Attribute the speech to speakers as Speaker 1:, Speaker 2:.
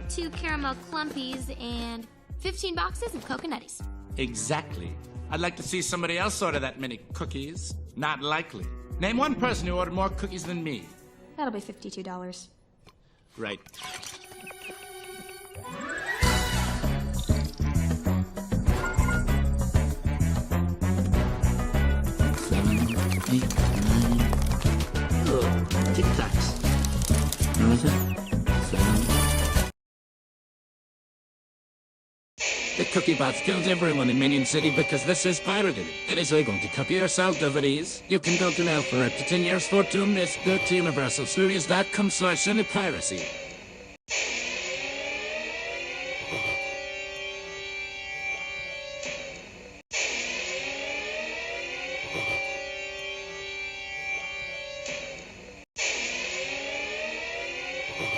Speaker 1: 2 caramel clumpies and 15 boxes of coconutties.
Speaker 2: Exactly. I'd like to see somebody else order that many cookies. Not likely. Name one person who ordered more cookies than me.
Speaker 3: That'll be $52.
Speaker 2: Right.
Speaker 4: Tic-tacs. How is it? 7.
Speaker 2: The cookie bots killed everyone in Minion City because this is pirated. It is going to copy yourself, DVDs. You can go to now for up to 10 years for 2 miss. Go to universalstudios.com/piracy.